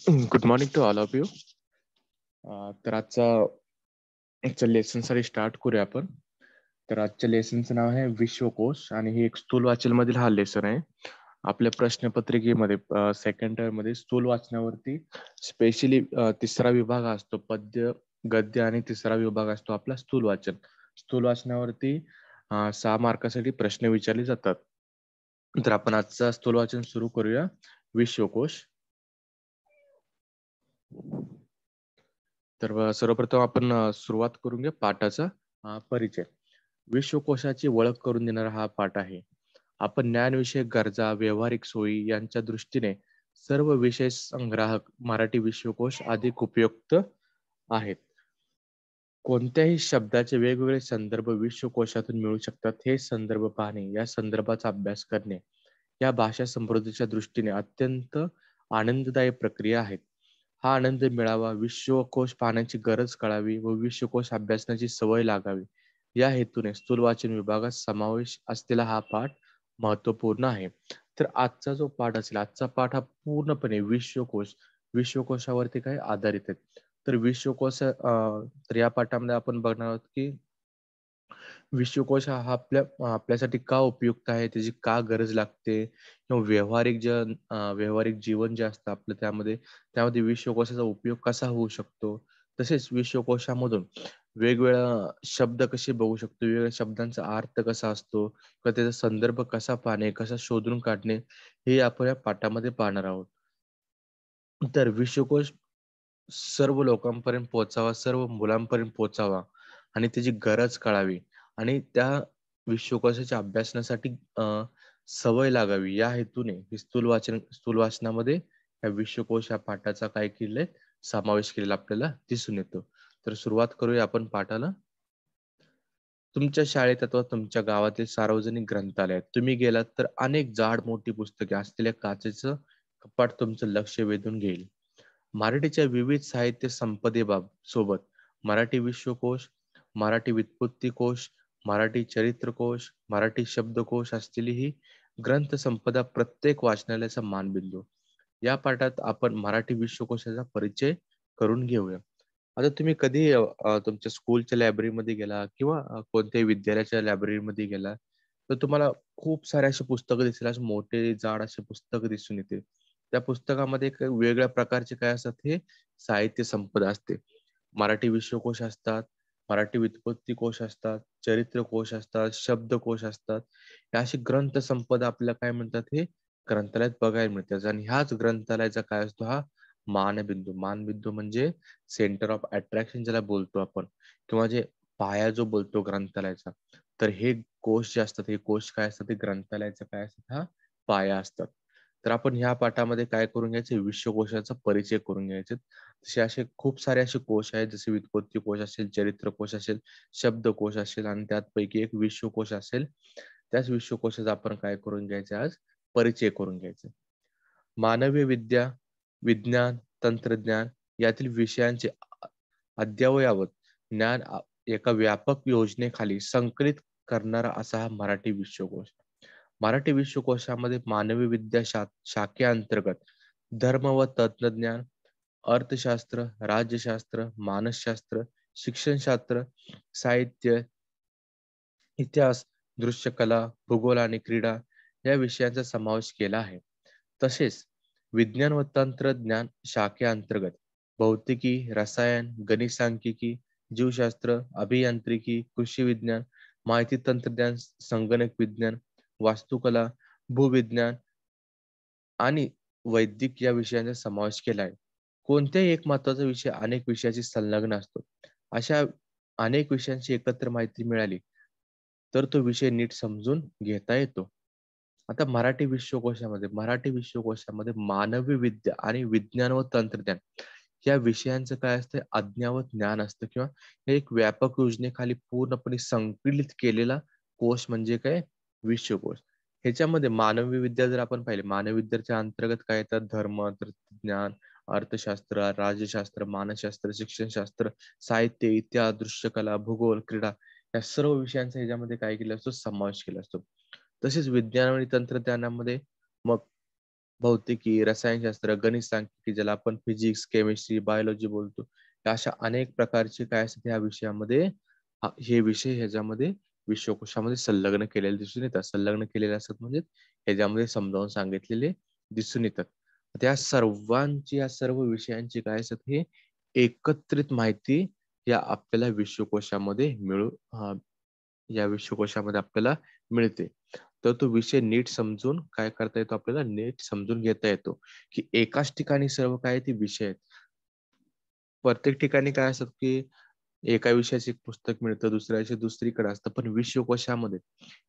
Good morning to all of you. तर आजच्या लेसनसाठी start करूया आपण. तर आजच्या लेसनचं नाव आहे विश्वकोश आणि हे एक स्थूल वाचन मधील हा लेसन आहे. आपल्या प्रश्नपत्रिकेमध्ये सेकंड टर्म मध्ये स्थूल वाचनावरती स्पेशली तिसरा विभाग असतो पद्य गद्य आणि तिसरा विभाग असतो आपला स्थूल वाचन. स्थूल वाचनावरती 6 मार्कासाठी प्रश्न विचारले जातात. तर आपण आजचा स्थूल वाचन सुरू करूया. विश्वकोश. तर सर्वप्रथम आपण सुरुवात करून घ्या पाठाचा परिचय. विश्वकोशाची ओळख करून देणारा हा पाठ आहे. आपण ज्ञानविषयक गरजा, व्यावहारिक सोयी यांच्या दृष्टीने सर्व विषय संग्राहक मराठी विश्वकोश अधिक उपयुक्त आहेत. कोणत्याही शब्दाचे वेगवेगळे संदर्भ विश्वकोशातून मिळू शकतात. हे संदर्भ पाहणे, या संदर्भाचा अभ्यास करणे या भाषा समृद्धीच्या दृष्टीने अत्यंत आनंददायी प्रक्रिया आहेत. हा आनंद मिळावा, विश्वकोश पाहण्याची गरज कळावी व विश्वकोश अभ्यासण्याची सवय लागावी या हेतूने स्थूल वाचन विभागात समावेश असलेला हा पाठ महत्वपूर्ण आहे. तर आजचा जो पाठ असेल, आजचा पाठ हा पूर्णपणे विश्वकोशावरती काय आधारित आहे. तर तर या पाठामध्ये आपण बघणार आहोत की विश्वकोश हा आपल्यासाठी का उपयुक्त आहे, त्याची का गरज लागते किंवा व्यावहारिक जीवन जे असतं आपलं त्यामध्ये विश्वकोशाचा उपयोग कसा होऊ शकतो. तसेच विश्वकोशामधून वेगवेगळ्या शब्द कसे बघू शकतो, वेगवेगळ्या शब्दांचा अर्थ कसा असतो किंवा त्याचा संदर्भ कसा पाहणे, कसा शोधून काढणे, हे आपण या पाठामध्ये पाहणार आहोत. तर विश्वकोश सर्व लोकांपर्यंत पोहोचावा, सर्व मुलांपर्यंत पोहोचावा आणि त्याची गरज कळावी आणि त्या विश्वकोशाच्या अभ्यासनासाठी सवय लागावी या हेतूने हे स्थूल वाचनामध्ये या विश्वकोश या पाठाचा काय केलंय समावेश केलेला आपल्याला दिसून येतो. तर सुरुवात करूया आपण पाठाला. तुमच्या शाळेत अथवा तुमच्या गावातील सार्वजनिक ग्रंथालयात तुम्ही गेलात तर अनेक जाड मोठी पुस्तके असलेल्या काचेचं कपाट तुमचं लक्ष वेधून घेईल. मराठीच्या विविध साहित्य संपदेबाब सोबत मराठी विश्वकोश, मराठी व्युत्पत्ती कोश, मराठी चरित्रकोश, मराठी शब्दकोश असलेली ही ग्रंथसंपदा प्रत्येक वाचनालयाचा मानबिंदू. या पाठात आपण मराठी विश्वकोशाचा परिचय करून घेऊया. आता तुम्ही कधी तुमच्या स्कूलच्या लायब्ररीमध्ये गेला किंवा कोणत्याही विद्यालयाच्या लायब्ररीमध्ये गेला तर तुम्हाला खूप सारे असे पुस्तकं दिसतील, असे मोठे जाड असे पुस्तकं दिसून येतील. त्या पुस्तकामध्ये वेगवेगळ्या प्रकारचे काय असतात, हे साहित्य संपदा असते. मराठी विश्वकोश असतात, मराठी व्युत्पत्ती कोश असतात, चरित्रकोश असतात, शब्दकोश असतात. या अशी ग्रंथसंपदा आपल्याला काय म्हणतात, हे ग्रंथालयात बघायला मिळतात. आणि ह्याच ग्रंथालयाचा काय असतो, हा मानबिंदू. मानबिंदू म्हणजे सेंटर ऑफ अट्रॅक्शन ज्याला बोलतो आपण, किंवा जे पाया जो बोलतो ग्रंथालयाचा. तर हे कोश जे असतात, हे कोश काय असतात, ते ग्रंथालयाचा काय असतात, हा पाया असतात. तर आपण ह्या पाठामध्ये काय करून घ्यायचे, विश्वकोशाचा परिचय करून घ्यायचे. तसे असे खूप सारे असे कोश आहेत, जसे व्युत्पत्ती कोश असेल, चरित्रकोश असेल, शब्दकोश असेल आणि त्यापैकी एक विश्वकोश असेल. त्याच विश्वकोशाचा आपण काय करून घ्यायचे, आज परिचय करून घ्यायचे. मानवी विद्या, विज्ञान, तंत्रज्ञान यातील विषयांचे अद्ययावत ज्ञान एका व्यापक योजनेखाली संकलित करणारा असा हा मराठी विश्वकोश. मराठी विश्वकोशामध्ये मानवी विद्या शाखेअंतर्गत धर्म व तत्वज्ञान, अर्थशास्त्र, राज्यशास्त्र, मानसशास्त्र, शिक्षणशास्त्र, साहित्य, इतिहास, दृश्यकला, भूगोल आणि क्रीडा या विषयांचा समावेश केला आहे. तसेच विज्ञान व तंत्रज्ञान शाखेअंतर्गत भौतिकी, रसायन, गणित सांख्यिकी, जीवशास्त्र, अभियांत्रिकी, कृषी विज्ञान, माहिती तंत्रज्ञान, संगणक विज्ञान, वास्तुकला, भूविज्ञान आणि वैदिक या विषयांचा समावेश केला आहे. कोणत्याही एक महत्वाचा विषय अनेक विषयाशी संलग्न असतो. अशा अनेक विषयांची एकत्र माहिती मिळाली तर तो विषय नीट समजून घेता येतो. आता मराठी विश्वकोशामध्ये मानवी विद्या आणि विज्ञान व तंत्रज्ञान या विषयांचं काय असतं, अज्ञात ज्ञान असतं, किंवा हे एक व्यापक योजनेखाली पूर्णपणे संकलित केलेला कोश म्हणजे काय, विश्वकोश. ह्याच्यामध्ये मानवी विद्या जर आपण पाहिले, मानवी विद्याच्या अंतर्गत काय येतात, धर्म, तंत्रज्ञान, अर्थशास्त्र, राज्यशास्त्र, मानसशास्त्र, शिक्षणशास्त्र, साहित्य, इतिहास, दृश्यकला, भूगोल, क्रीडा या सर्व विषयांचा ह्याच्यामध्ये काय केला असतो, समावेश केला असतो. तसेच विज्ञान आणि तंत्रज्ञानामध्ये मग भौतिकी, रसायनशास्त्र, गणित सांख्यिकी ज्याला आपण फिजिक्स, केमिस्ट्री, बायोलॉजी बोलतो. या अशा अनेक प्रकारचे काय असतात या विषयामध्ये हे विषय ह्याच्यामध्ये विश्वकोशामध्ये संलग्न केलेले दिसून येतात. संलग्न केलेले असतात म्हणजे ह्याच्यामध्ये समजावून सांगितलेले दिसून येतात. त्या सर्वांची या सर्व विषयांची काय असतात हे एकत्रित माहिती या आपल्याला विश्वकोशामध्ये या विश्वकोशामध्ये आपल्याला मिळते. तर तो विषय नीट समजून काय करता येतो आपल्याला नीट समजून घेता येतो की एकाच ठिकाणी सर्व काय ते विषय आहेत. प्रत्येक ठिकाणी काय असतात की एका विषयाचे एक पुस्तक मिळतं, दुसऱ्या विषयी दुसरीकडे असतं, पण विश्वकोशामध्ये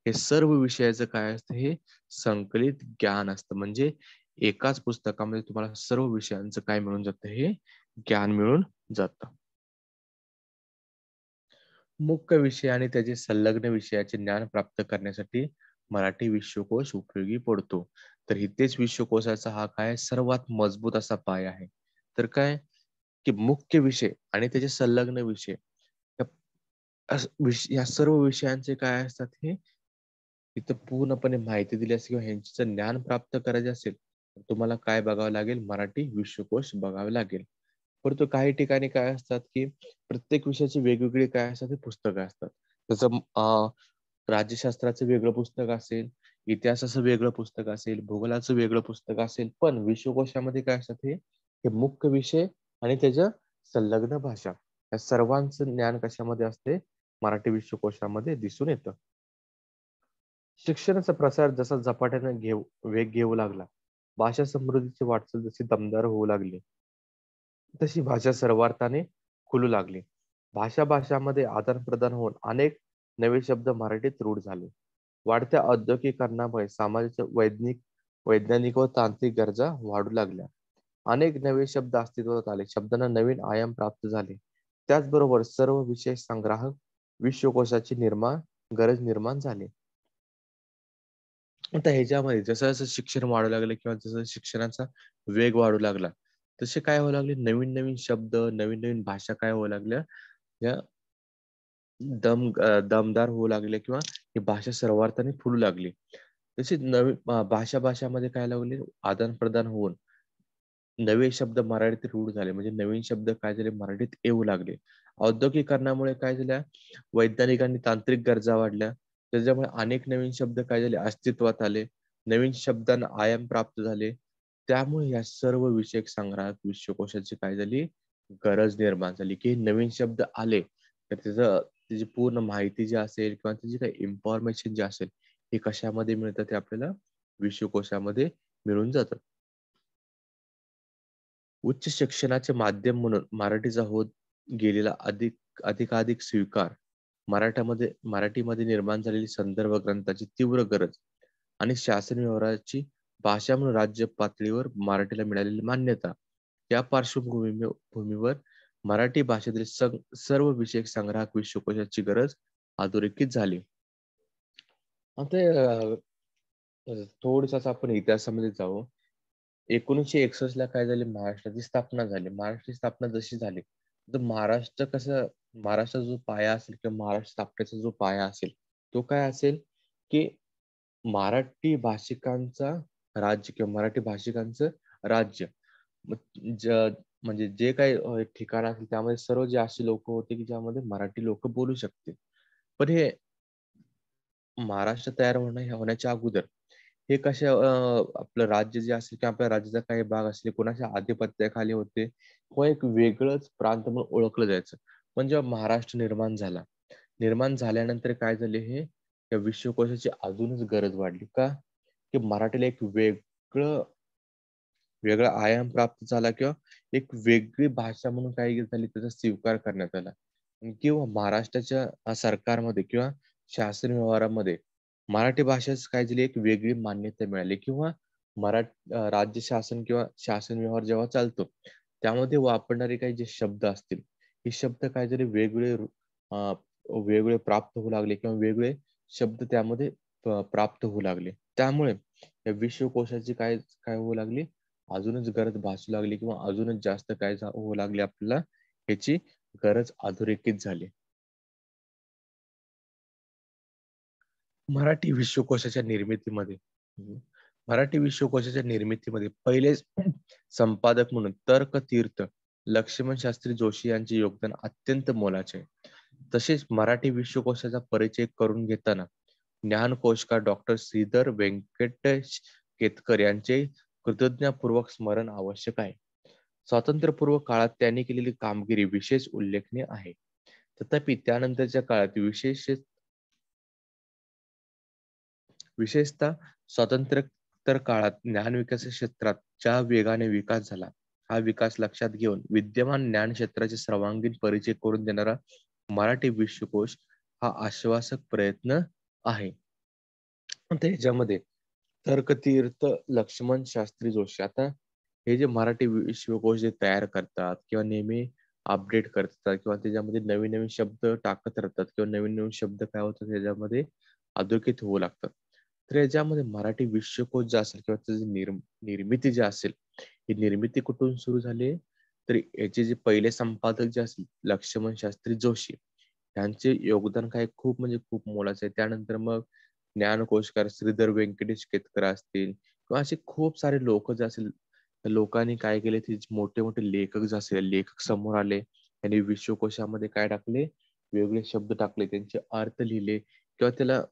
हे सर्व विषयाचं काय असतं हे संकलित ज्ञान असतं. म्हणजे एकाच पुस्तकामध्ये तुम्हाला सर्व विषयांचं काय मिळून जातं हे ज्ञान मिळून जातं. मुख्य विषय आणि त्याचे संलग्न विषयाचे ज्ञान प्राप्त करण्यासाठी मराठी विश्वकोश उपयोगी पडतो. तर इथेच विश्वकोशाचा हा काय सर्वात मजबूत असा पाया आहे. तर काय की मुख्य विषय आणि त्याचे संलग्न विषय या सर्व विषयांचे काय असतात हे इथं पूर्णपणे माहिती दिली असेल किंवा ह्यांचं ज्ञान प्राप्त करायचे असेल तर तुम्हाला काय बघावं लागेल मराठी विश्वकोश बघावे लागेल. परंतु काही ठिकाणी काय असतात की प्रत्येक विषयाची वेगवेगळी काय असतात ते पुस्तकं असतात. जसं राज्यशास्त्राचं वेगळं पुस्तक असेल, इतिहासाचं वेगळं पुस्तक असेल, भूगोलाचं वेगळं पुस्तक असेल, पण विश्वकोशामध्ये काय असतात हे मुख्य विषय आणि त्याच्या संलग्न भाषा या सर्वांचं ज्ञान कशामध्ये असते मराठी विश्वकोशामध्ये दिसून येतं. शिक्षणाचा प्रसार जसा झपाट्याने वेग घेऊ लागला, भाषा समृद्धीची वाटचाल जशी दमदार होऊ लागली, तशी भाषा सर्वार्थाने खुलू लागली. भाषामध्ये आदान-प्रदान होऊन अनेक नवे शब्द मराठीत रूढ झाले. वाढत्या औद्योगिकीकरणामुळे समाजाच्या वैज्ञानिक व तांत्रिक गरजा वाढू लागल्या. अनेक नवे शब्द अस्तित्वात आले. शब्दांना नवीन आयाम प्राप्त झाले. त्याचबरोबर सर्व विषय संग्राहक विश्वकोशाची गरज निर्माण झाली. आता ह्याच्यामध्ये जसं जसं शिक्षण वाढू लागलं किंवा जसं शिक्षणाचा वेग वाढू लागला, तसे काय होऊ लागले नवीन नवीन शब्द, नवीन नवीन भाषा काय होऊ लागल्या, या दमदार होऊ लागले किंवा ही भाषा सर्वार्थाने फुलू लागली. तशीच नवीन भाषामध्ये काय लागले आदान-प्रदान होऊन नवे शब्द मराठीत रूढ झाले. म्हणजे नवीन शब्द काय झाले मराठीत येऊ लागले. औद्योगिकरणामुळे काय झाल्या, वैज्ञानिक आणि तांत्रिक गरजा वाढल्या. त्याच्यामुळे अनेक नवीन शब्द काय झाले अस्तित्वात आले. नवीन शब्दांना आयाम प्राप्त झाले. त्यामुळे या सर्व विषयक संग्रहात विश्वकोशाची काय झाली गरज निर्माण झाली, की नवीन शब्द आले तर त्याची पूर्ण माहिती जी असेल किंवा त्याची काही इन्फॉर्मेशन जी असेल, हे कशामध्ये मिळतं ते आपल्याला विश्वकोशामध्ये मिळून जातं. उच्च शिक्षणाचे माध्यम म्हणून मराठीचा होत गेलेला अधिकाधिक स्वीकार, मराठीमध्ये निर्माण झालेली संदर्भ ग्रंथाची तीव्र गरज आणि शासन व्यवहाराची भाषा म्हणून राज्य पातळीवर मराठीला मिळालेली मान्यता या भूमीवर मराठी भाषेतील सर्व विषयक संग्राहक विश्वकोशाची गरज अधोरेखित झाली. आता थोडस आपण इतिहासामध्ये जाऊ. 1961 ला काय झाले महाराष्ट्राची स्थापना झाली. महाराष्ट्राची स्थापना जशी झाली तर महाराष्ट्राचा जो पाया असेल किंवा महाराष्ट्र स्थापनेचा जो पाया असेल तो काय असेल की मराठी भाषिकांचा राज्य किंवा मराठी भाषिकांचं राज्य. म्हणजे जे काही ठिकाण असेल त्यामध्ये सर्व जे असे लोक होते की ज्यामध्ये मराठी लोक बोलू शकते. पण हे महाराष्ट्र तयार होण्याच्या अगोदर हे कशा आपलं राज्य जे असेल किंवा आपल्या राज्याचा काही भाग असेल कोणाच्या आधिपत्याखाली होते किंवा एक वेगळंच प्रांत म्हणून ओळखलं जायचं. पण जेव्हा महाराष्ट्र निर्माण झाल्यानंतर काय झाले हे या विश्वकोशाची अजूनच गरज वाढली का की मराठीला एक वेगळा आयाम प्राप्त झाला किंवा एक वेगळी भाषा म्हणून काय झाली त्याचा स्वीकार करण्यात आला. किंवा महाराष्ट्राच्या सरकारमध्ये किंवा शासन व्यवहारामध्ये मराठी भाषेस काय झाली एक वेगळी मान्यता मिळाली किंवा राज्य शासन किंवा शासन व्यवहार जेव्हा चालतो त्यामध्ये वापरणारे काही जे शब्द असतील हे शब्द काय झाले वेगळे प्राप्त होऊ लागले किंवा वेगळे शब्द त्यामध्ये प्राप्त होऊ लागले. त्यामुळे या विश्वकोशाची काय काय होऊ लागली अजूनच गरज भासू लागली किंवा अजूनच जास्त काय होऊ लागली आपल्याला याची गरज अधोरेखित झाली. मराठी विश्वकोशाच्या निर्मितीमध्ये मराठी विश्वकोशाच्या निर्मितीमध्ये पहिलेच संपादक म्हणून तर्कतीर्थ लक्ष्मण शास्त्री जोशी यांचे योगदान अत्यंत मोलाचे आहे. तसेच मराठी विश्वकोशाचा परिचय करून घेताना ज्ञानकोशकार डॉक्टर श्रीधर व्यंकटेश केतकर यांचे कृतज्ञतापूर्वक स्मरण आवश्यक आहे. स्वातंत्र्यपूर्व काळात त्यांनी केलेली कामगिरी विशेष उल्लेखनीय आहे. तथापि त्यानंतरच्या काळात विशेषतः स्वातंत्र्योत्तर काळात ज्ञान विकास क्षेत्रात ज्या वेगाने विकास झाला, हा विकास लक्षात घेऊन विद्यमान ज्ञान क्षेत्राचे सर्वांगीण परिचय करून देणारा मराठी विश्वकोश हा आश्वासक प्रयत्न आहे. त्याच्यामध्ये तर्कतीर्थ लक्ष्मण शास्त्री जोशी, आता हे जे मराठी विश्वकोश जे तयार करतात किंवा नेहमी अपडेट करतात किंवा त्याच्यामध्ये नवीन नवीन शब्द टाकत राहतात किंवा नवीन नवीन शब्द काय होतात त्याच्यामध्ये अधोरेखित होऊ लागतात. तर याच्यामध्ये मराठी विश्वकोश जे असेल किंवा त्याची निर्मिती जी असेल, ही निर्मिती कुठून सुरू झाली, तर याचे जे पहिले संपादक जे असतील लक्ष्मण शास्त्री जोशी यांचे योगदान काय खूप म्हणजे खूप मोलाचं आहे. त्यानंतर मग ज्ञानकोशकार श्रीधर व्यंकटेश केतकर असतील किंवा असे खूप सारे लोक जे असतील, त्या लोकांनी काय केले, ते मोठे मोठे लेखक जे असेल लेखक समोर आले, त्यांनी विश्वकोशामध्ये काय टाकले, वेगळे शब्द टाकले, त्यांचे अर्थ लिहिले किंवा त्याला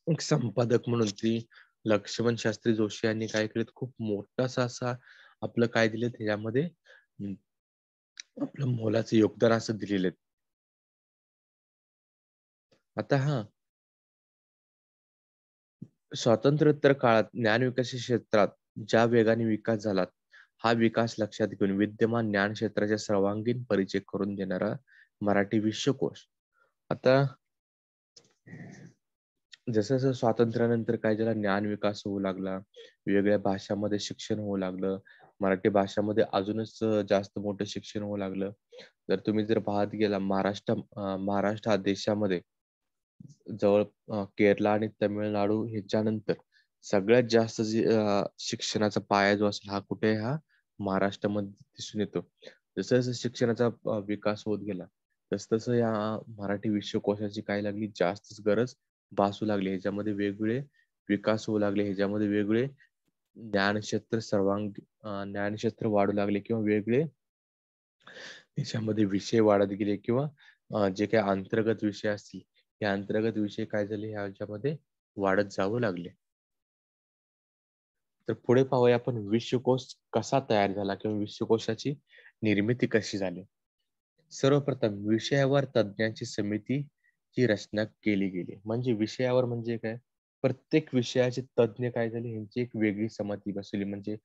एक संपादक म्हणून ती लक्ष्मण शास्त्री जोशी यांनी काय केलं, खूप मोठासा असा आपलं काय दिलं त्याच्यामध्ये आपलं मोलाचं योगदान असं दिलेलं आहे. आता स्वातंत्र्योत्तर काळात ज्ञानविकास क्षेत्रात ज्या वेगाने विकास झाला, हा विकास लक्षात घेऊन विद्यमान ज्ञान क्षेत्राचा सर्वांगीण परिचय करून देणारा मराठी विश्वकोश. आता जसं जसं स्वातंत्र्यानंतर काय झालं, ज्ञान विकास होऊ लागला, वेगवेगळ्या भाषांमध्ये शिक्षण होऊ लागलं, मराठी भाषामध्ये अजूनच जास्त मोठं शिक्षण होऊ लागलं. जर तुम्ही जर पाहत गेला महाराष्ट्र हा देशामध्ये जवळ केरला आणि तमिळनाडू ह्याच्यानंतर सगळ्यात जास्त जे शिक्षणाचा पाया जो असेल हा कुठे, हा महाराष्ट्रामध्ये दिसून येतो. जसं जसं शिक्षणाचा विकास होत गेला, तस तसं या मराठी विश्वकोशाची काय लागली, जास्तच गरज भासू लागली. ह्याच्यामध्ये वेगवेगळे विकास होऊ लागले, ह्याच्यामध्ये वेगवेगळे ज्ञानक्षेत्र वाढू लागले किंवा वेगळे त्याच्यामध्ये विषय वाढत गेले किंवा जे काही अंतर्गत विषय असतील, हे अंतर्गत विषय काय झाले ह्याच्यामध्ये वाढत जाऊ लागले. तर पुढे पाहूया आपण विश्वकोश कसा तयार झाला किंवा विश्वकोशाची निर्मिती कशी झाली. सर्वप्रथम विषयावर तज्ञांची समितीची रचना केली गेली. म्हणजे विषयावर म्हणजे काय, प्रत्येक विषयाचे तज्ञ काय झाले, यांची एक वेगळी समिती बसवली. म्हणजे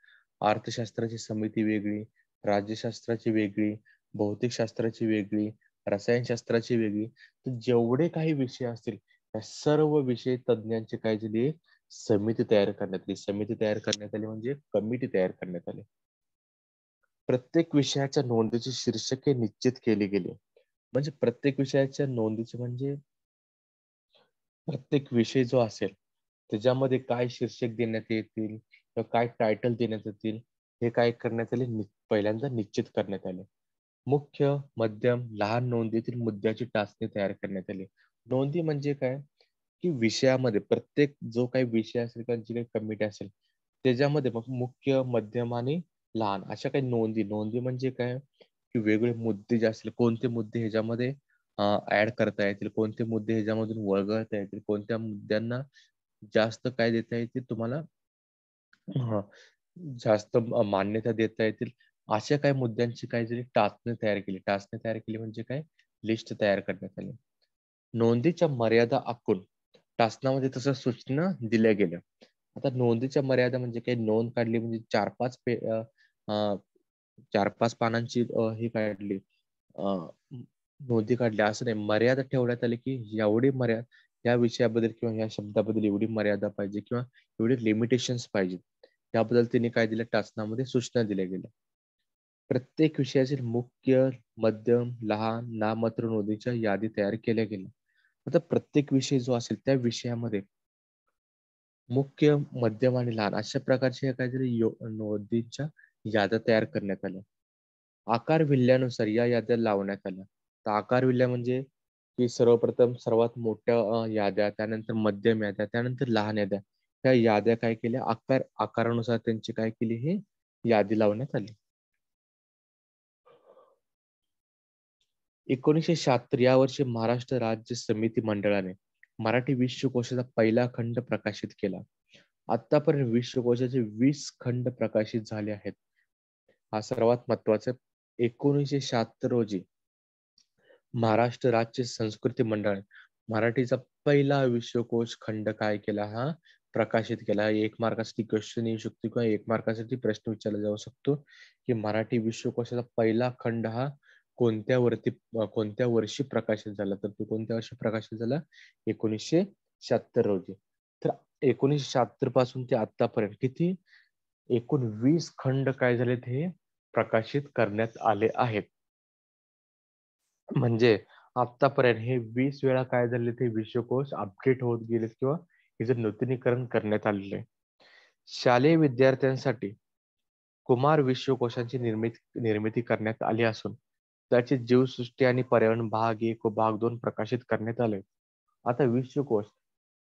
अर्थशास्त्राची समिती वेगळी, राज्यशास्त्राची वेगळी, भौतिकशास्त्राची वेगळी, रसायनशास्त्राची वेगळी. तर जेवढे काही विषय असतील त्या सर्व विषय तज्ञांची काय झाली, समिती तयार करण्यात आली. समिती तयार करण्यात आली म्हणजे कमिटी तयार करण्यात आली. प्रत्येक विषयाच्या नोंदीची शीर्षके निश्चित केली गेली. म्हणजे प्रत्येक विषयाच्या नोंदीचे म्हणजे प्रत्येक विषय जो असेल त्याच्यामध्ये काय शीर्षक देण्यात येतील किंवा काय टायटल देण्यात येतील, हे काय करण्यात आले, पहिल्यांदा निश्चित करण्यात आले. मुख्य, मध्यम, लहान नोंदीतील मुद्द्याची टाचणी तयार करण्यात आली. नोंदी म्हणजे काय, की विषयामध्ये प्रत्येक जो काही विषय असेल किंवा जी काही कमिटी असेल त्याच्यामध्ये मग मुख्य, मध्यम आणि लहान अशा काही नोंदी. नोंदी म्हणजे काय, की वेगवेगळे मुद्दे जे असतील, कोणते मुद्दे ह्याच्यामध्ये ऍड करता येतील, कोणते मुद्दे ह्याच्यामधून वगळता येतील, कोणत्या मुद्द्यांना जास्त काय देता येतील तुम्हाला, अं, जास्त मान्यता देता येतील, अशा काही मुद्द्यांची काय झाली, टाचणी तयार केली. टाचणी तयार केली म्हणजे काय, लिस्ट तयार करण्यात आली. नोंदीच्या मर्यादा आखून टाचनामध्ये तसं सूचना दिल्या गेल्या. आता नोंदीच्या मर्यादा म्हणजे काही नोंद काढली म्हणजे 4-5 पानांची ही काढली, नोंदी काढल्या असं नाही. मर्यादा ठेवण्यात आली की एवढी मर्यादा या विषयाबद्दल किंवा या शब्दाबद्दल एवढी मर्यादा पाहिजे किंवा एवढी लिमिटेशन्स पाहिजे, त्याबद्दल त्यांनी काय दिलं, टाचनामध्ये सूचना दिल्या गेल्या. प्रत्येक विषयाचे मुख्य, मध्यम, लहान, नाममात्र नोंदीच्या यादी तयार केल्या गेल्या. आता प्रत्येक विषय जो असेल त्या विषयामध्ये मुख्य, मध्यम आणि लहान अशा प्रकारच्या काहीतरी नोंदींच्या याद्या तयार करण्यात आल्या. आकार विल्ल्यानुसार या याद्या लावण्यात आल्या. तर आकार विल्ल्या म्हणजे की सर्वप्रथम सर्वात मोठ्या याद्या, त्यानंतर मध्यम याद्या, त्यानंतर लहान याद्या, त्या याद्या काय केल्या, आकारानुसार त्यांची काय केली, ही यादी लावण्यात आली. 1976 या वर्षी महाराष्ट्र राज्य समिती मंडळाने मराठी विश्वकोशाचा पहिला खंड प्रकाशित केला. आतापर्यंत विश्वकोशाचे 20 खंड प्रकाशित झाले आहेत. हा सर्वात महत्वाचा. 1976 रोजी महाराष्ट्र राज्य संस्कृती मंडळ मराठीचा पहिला विश्वकोश खंड काय केला, हा प्रकाशित केला. 1 मार्कासाठी क्वेश्चन येऊ शकतो किंवा 1 मार्कासाठी प्रश्न विचारला जाऊ शकतो की मराठी विश्वकोशाचा पहिला खंड हा कोणत्या वर्षी प्रकाशित झाला. तर तो कोणत्या वर्षी प्रकाशित झाला, 1976 रोजी. तर 1976 पासून ते आतापर्यंत किती, एकूण 20 खंड काय झाले, ते प्रकाशित करण्यात आले आहेत. म्हणजे आतापर्यंत हे 20 वेळा काय झाले, ते विश्वकोश अपडेट होत गेलेत किंवा हिचं नूतनीकरण करण्यात आलेलं आहे. शालेय विद्यार्थ्यांसाठी कुमार विश्वकोशांची निर्मिती करण्यात आली असून त्याचे जीवसृष्टी आणि पर्यावरण भाग 1 व भाग 2 प्रकाशित करण्यात आले. आता विश्वकोश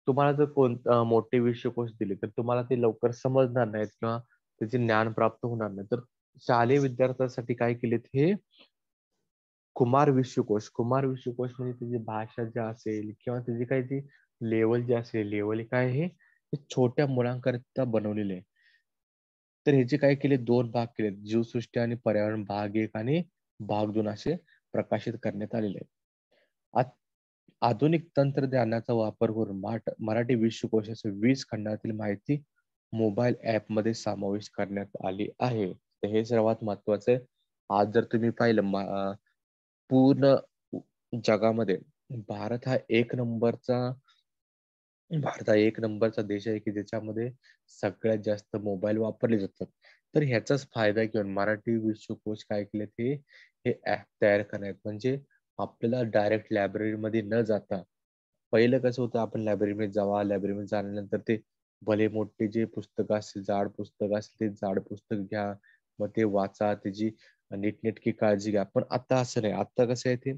तुम्हाला जर मोठे विश्वकोश दिले तर तुम्हाला ते लवकर समजणार नाहीत किंवा त्याचे ज्ञान प्राप्त होणार नाही. तर शालेय विद्यार्थ्यांसाठी काय केलेत, हे कुमार विश्वकोश म्हणजे त्याची भाषा जी असेल किंवा त्याची काही ती लेवल जी असेल, लेवल काय हे छोट्या मुलांकरिता बनवलेले आहे. तर ह्याचे काय केले, 2 भाग केले, जीवसृष्टी आणि पर्यावरण भाग 1 आणि भाग 2 असे प्रकाशित करण्यात आलेले आहेत. आधुनिक तंत्रज्ञानाचा वापर करून मराठी विश्वकोशाच्या 20 खंडातील माहिती मोबाईल ऍप मध्ये समावेश करण्यात आली आहे. तर हे सर्वात महत्वाचं आहे. आज जर तुम्ही पाहिलं पूर्ण जगामध्ये भारत हा एक नंबरचा देश आहे की ज्याच्यामध्ये सगळ्यात जास्त मोबाईल वापरले जातात. तर ह्याचाच फायदा घेऊन मराठी विश्वकोश काय केले, ते हे ऍप तयार करण्यात. म्हणजे आपल्याला डायरेक्ट लायब्ररी मध्ये न जाता, पहिलं कसं होतं, आपण लायब्ररीमध्ये जावा, लायब्ररीमध्ये झाल्यानंतर ते भले मोठे जे पुस्तक असतील, जाड पुस्तक असतील, ते जाड पुस्तक घ्या, मग ते वाचा, त्याची नीटनेटकी काळजी घ्या. पण आता असं नाही. आता कसं आहे, ते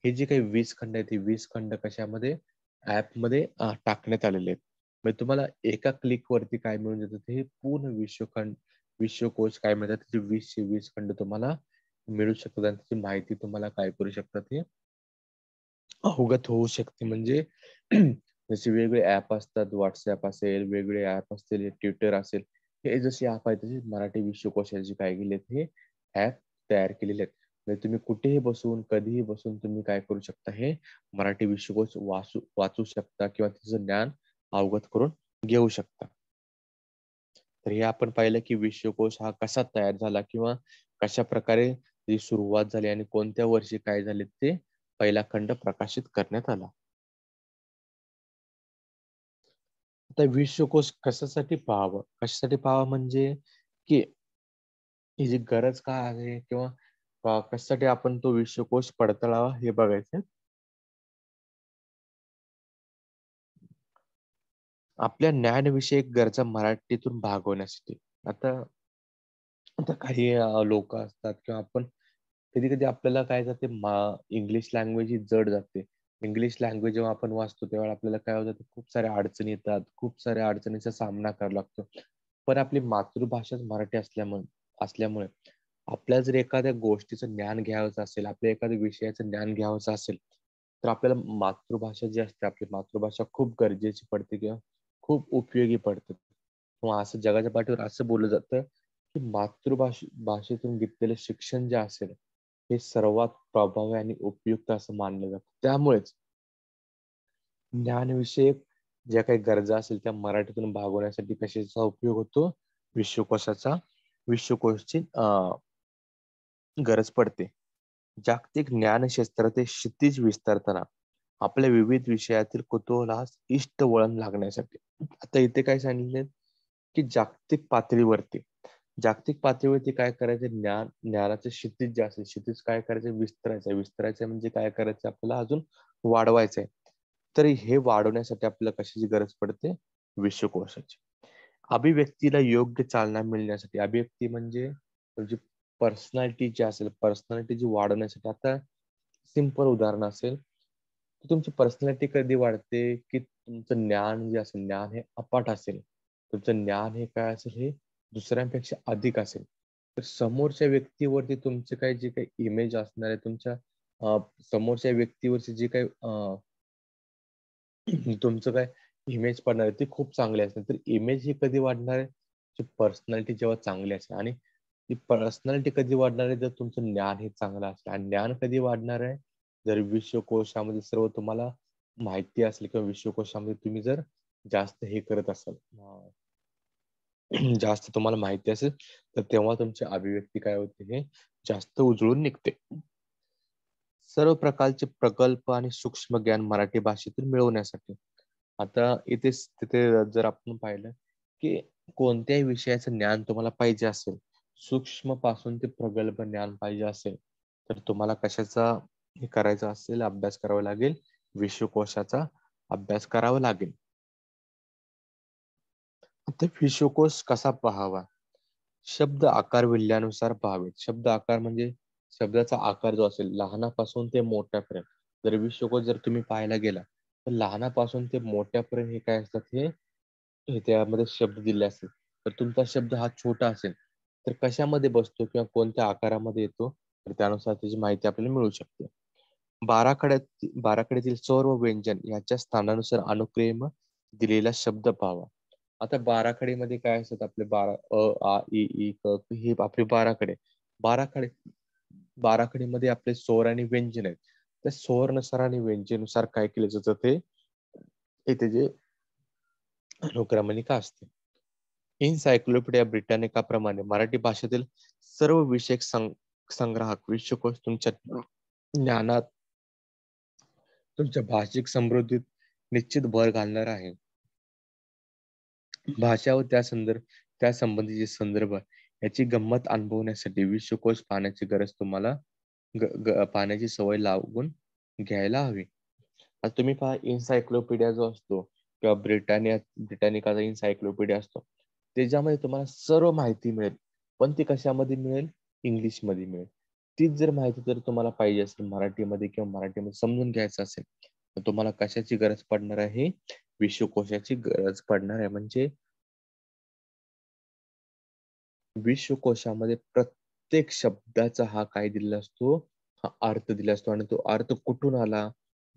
हे जे काही 20 खंड आहेत, ते 20 खंड कशामध्ये, ऍप मध्ये टाकण्यात आलेले आहेत. म्हणजे तुम्हाला एका क्लिक वरती काय मिळून जातं, ते पूर्ण विश्वकोश काय मिळतात, त्याचे 20 खंड तुम्हाला मिळू शकतात आणि त्याची माहिती तुम्हाला काय करू शकतात, हे अवगत होऊ शकते. म्हणजे जसे वेगवेगळे ऍप असतात, व्हॉट्सअप असेल, वेगवेगळे ऍप असतील, ट्विटर असेल, हे जसे ऍप आहेत तसे मराठी विश्वकोशाचे काय केलेत, हे ऍप तयार केलेले आहेत. म्हणजे तुम्ही कुठेही बसून, कधीही बसून तुम्ही काय करू शकता, हे मराठी विश्वकोश वाचू शकता किंवा त्याचं ज्ञान अवगत करून घेऊ शकता. तर हे आपण पाहिलं की विश्वकोश हा कसा तयार झाला किंवा कशा प्रकारे सुरुवात झाली आणि कोणत्या वर्षी काय झाले, ते पहिला खंड प्रकाशित करण्यात आला. आता विश्वकोश कशासाठी पाहावं म्हणजे की हिची गरज काय आहे किंवा कशासाठी आपण तो विश्वकोश पडताळावा, हे बघायचं. आपल्या ज्ञानविषयक गरजा मराठीतून भागवण्यासाठी. आता आता काही लोक असतात किंवा आपण कधी कधी आपल्याला काय जाते, इंग्लिश लँग्वेज ही जड जाते. इंग्लिश लँग्वेज जेव्हा आपण वाचतो तेव्हा आपल्याला काय होतं, खूप साऱ्या अडचणी येतात, खूप साऱ्या अडचणीचा सामना करावा लागतो. पण आपली मातृभाषाच मराठी असल्यामुळे आपल्याला जर एखाद्या गोष्टीचं ज्ञान घ्यायचं असेल, आपल्या एखाद्या विषयाचं ज्ञान घ्यायचं असेल, तर आपल्याला मातृभाषा जी असते, आपली मातृभाषा खूप गरजेची पडते किंवा खूप उपयोगी पडते. किंवा असं जगाच्या पाठीवर असं बोललं जातं की भाषेतून घेतलेलं शिक्षण जे असेल, हे सर्वात प्रभावी आणि उपयुक्त असं मानलं जातं. त्यामुळेच ज्ञानविषयक ज्या काही गरजा असेल त्या मराठीतून भागवण्यासाठी कशाचा उपयोग होतो, विश्वकोशाचा विश्वकोशची गरज पडते. जागतिक ज्ञानक्षेत्र ते क्षितिज विस्तारताना आपल्या विविध विषयातील कुतूहलास इष्ट वळण लागण्यासाठी. आता इथे काय सांगितले की जागतिक पातळीवरती काय करायचं, ज्ञानाचे क्षितिज जे असेल, क्षितिज काय करायचं, विस्तारायचं म्हणजे काय करायचं, आपल्याला अजून वाढवायचंय. तर हे वाढवण्यासाठी आपल्याला कशाची गरज पडते, विश्वकोशाची. अभिव्यक्तीला योग्य चालना मिळण्यासाठी, अभिव्यक्ती म्हणजे तुमची पर्सनॅलिटी जी असेल, पर्सनॅलिटी जी वाढवण्यासाठी. आता सिंपल उदाहरण असेल, की तुमची पर्सनॅलिटी कधी वाढते की तुमचं ज्ञान जे असेल, ज्ञान हे अफाट असेल, तुमचं ज्ञान हे काय असेल हे दुसऱ्यांपेक्षा अधिक असेल. तर समोरच्या व्यक्तीवरती तुमचे काही जे काही इमेज असणार आहे तुमच्या समोरच्या व्यक्तीवरची जी काही तुमचं काय इमेज पडणार आहे ती खूप चांगली असेल. तर इमेज ही कधी वाढणार आहे पर्सनॅलिटी जेव्हा चांगली असेल. आणि ती पर्सनॅलिटी कधी वाढणार आहे जर तुमचं ज्ञान हे चांगलं असेल. आणि ज्ञान कधी वाढणार आहे जर विश्वकोशामध्ये सर्व तुम्हाला माहिती असेल किंवा विश्वकोशामध्ये तुम्ही जर जास्त हे करत असाल, जास्त तुम्हाला माहिती असेल, तर तेव्हा तुमची अभिव्यक्ती काय होते हे जास्त उजळून निघते. सर्व प्रकारचे प्रकल्प आणि सूक्ष्म ज्ञान मराठी भाषेतून मिळवण्यासाठी आता तिथे जर आपण पाहिलं की कोणत्याही विषयाचं ज्ञान तुम्हाला पाहिजे असेल, सूक्ष्म पासून ते प्रगल्भ ज्ञान पाहिजे असेल, तर तुम्हाला कशाचा हे करायचा असेल, अभ्यास करावा लागेल, विश्वकोशाचा अभ्यास करावा लागेल. आता विश्वकोश कसा पहावा? शब्द आकार विल्ल्यानुसार पहावेत. शब्द आकार म्हणजे शब्दाचा आकार जो असेल लहानापासून ते मोठ्यापर्यंत. जर विश्वकोश जर तुम्ही पाहायला गेला तर लहानापासून ते मोठ्यापर्यंत हे काय असतात हे हे त्यामध्ये शब्द दिले असतील. तर तुमचा शब्द हा छोटा असेल तर कशामध्ये बसतो किंवा कोणत्या आकारामध्ये येतो तर त्यानुसार त्याची माहिती आपल्याला मिळू शकते. बाराखड्यातील सर्व व्यंजन याच्या स्थानानुसार अनुक्रम दिलेला शब्द पाहावा. आता बाराखडीमध्ये काय असतात आपले 12 आ इ ई क क हे आपले बाराखडे. बाराखडे बाराखडीमध्ये आपले स्वर आणि व्यंजन आहेत. त्या स्वरनुसार आणि व्यंजनानुसार काय केलं जातं ते इथे जे अनुक्रमणिका असते. इनसायक्लोपीडिया ब्रिटॅनिका प्रमाणे मराठी भाषेतील सर्व विषयक संग्राहक विश्वकोश तुमच्या ज्ञानात, तुमच्या भाषिक समृद्धीत निश्चित भर घालणार आहे. भाषा व त्या संबंधीचे संदर्भ याची गंमत अनुभवण्यासाठी विश्वकोश पाहण्याची गरज तुम्हाला पाहण्याची सवय लागून घ्यायला हवी. आता तुम्ही पहा इन्सायक्लोपीडिया जो असतो किंवा ब्रिटॅनिकाचा इन्सायक्लोपीडिया असतो त्याच्यामध्ये तुम्हाला सर्व माहिती मिळेल. पण ती कशामध्ये मिळेल? इंग्लिश मध्ये मिळेल. तीच जर माहिती जर तुम्हाला पाहिजे असेल मराठीमध्ये किंवा मराठीमध्ये समजून घ्यायचं असेल तर तुम्हाला कशाची गरज पडणार आहे? विश्वकोशाची गरज पडणार आहे. म्हणजे विश्वकोशामध्ये प्रत्येक शब्दाचा हा काय दिलेला असतो? हा अर्थ दिला असतो. आणि तो अर्थ कुठून आला,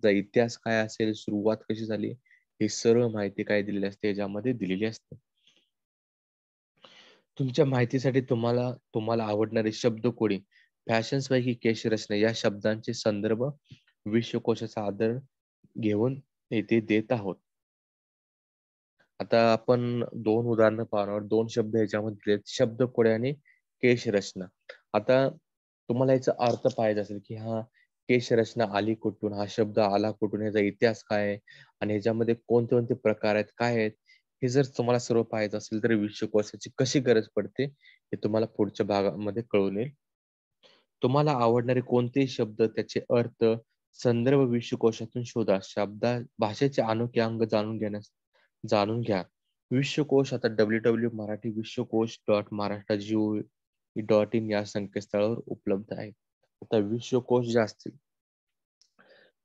त्याचा इतिहास काय असेल, सुरुवात कशी झाली, ही सर्व माहिती काय दिलेली असते याच्यामध्ये दिलेली असते. तुमच्या माहितीसाठी तुम्हाला तुम्हाला आवडणारे शब्दकोडी, फॅशन्स पैकी केशरचना या शब्दांचे संदर्भ विश्वकोशाचा आधार घेऊन येथे देत आहोत. आता आपण दोन उदाहरणं पाहणार. दोन शब्द ह्याच्यामध्ये दिलेत, शब्दकोडी आणि केशरचना. आता तुम्हाला याचा अर्थ पाहिजे असेल की हा केशरचना आली कुठून, हा शब्द आला कुठून, याचा इतिहास काय आहे आणि ह्याच्यामध्ये कोणते कोणते प्रकार आहेत, काय आहेत, हे जर तुम्हाला सर्व पाहायचं असेल तर विश्वकोशाची कशी गरज पडते हे तुम्हाला पुढच्या भागामध्ये कळून येईल. तुम्हाला आवडणारे कोणतेही शब्द, त्याचे अर्थ, संदर्भ विश्वकोशातून शोधा. भाषेचे अनोखे अंग जाणून घ्या. विश्वकोश आता www.मराठी विश्वकोश .महाराष्ट्र.gov.in या संकेतस्थळावर उपलब्ध आहे. आता विश्वकोश जे असतील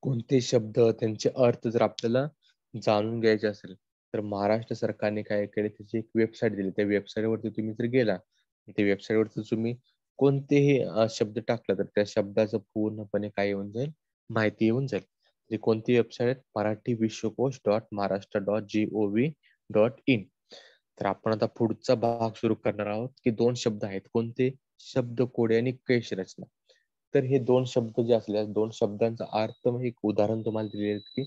कोणते शब्द त्यांचे अर्थ जर आपल्याला जाणून घ्यायचे असेल तर महाराष्ट्र सरकारने काय केले त्याची एक वेबसाईट दिली. त्या वेबसाईट वरती तुम्ही जर गेला त्या वेबसाईट वरती तुम्ही कोणतेही शब्द टाकला तर त्या शब्दाचं पूर्णपणे काय येऊन जाईल, माहिती येऊन जाईल. म्हणजे कोणती वेबसाईट? मराठी विश्वकोश .महाराष्ट्र.gov.in. तर आपण आता पुढचा भाग सुरू करणार आहोत की दोन शब्द आहेत कोणते? शब्दकोडी आणि केशरचना. तर हे दोन शब्द जे असले दोन शब्दांचा अर्थ एक उदाहरण तुम्हाला दिलेले आहेत की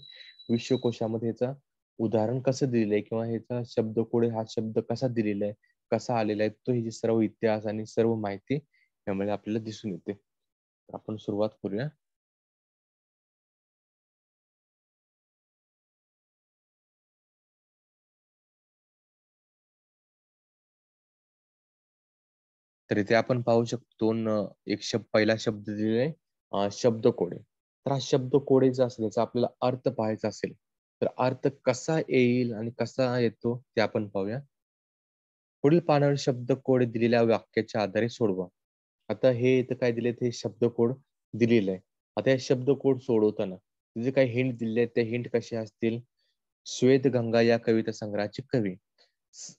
विश्वकोशामध्ये याचा उदाहरण कसं दिलेलं किंवा ह्याचा शब्दकोडी हा शब्द कसा दिलेला आहे, कसा आलेला आहे, तो ही सर्व इतिहास आणि सर्व माहिती यामध्ये आपल्याला दिसून येते. आपण सुरुवात करूया. तर इथे आपण पाहू शकतो पहिला शब्द दिलेला आहे शब्दकोडी. तर हा शब्दकोडी जो असेल याचा आपल्याला अर्थ पाहायचा असेल तर अर्थ कसा येईल आणि कसा येतो ते आपण पाहूया. पुढील पानावर शब्दकोड दिलेल्या वाक्याच्या आधारे सोडवा. आता हे इथं काय दिले ते शब्दकोड दिलेलं आहे. आता हे शब्दकोड सोडवताना जे काही हिंट दिले आहेत ते हिंट कसे असतील? श्वेतगंगा या कविता संग्रहाचे कवी.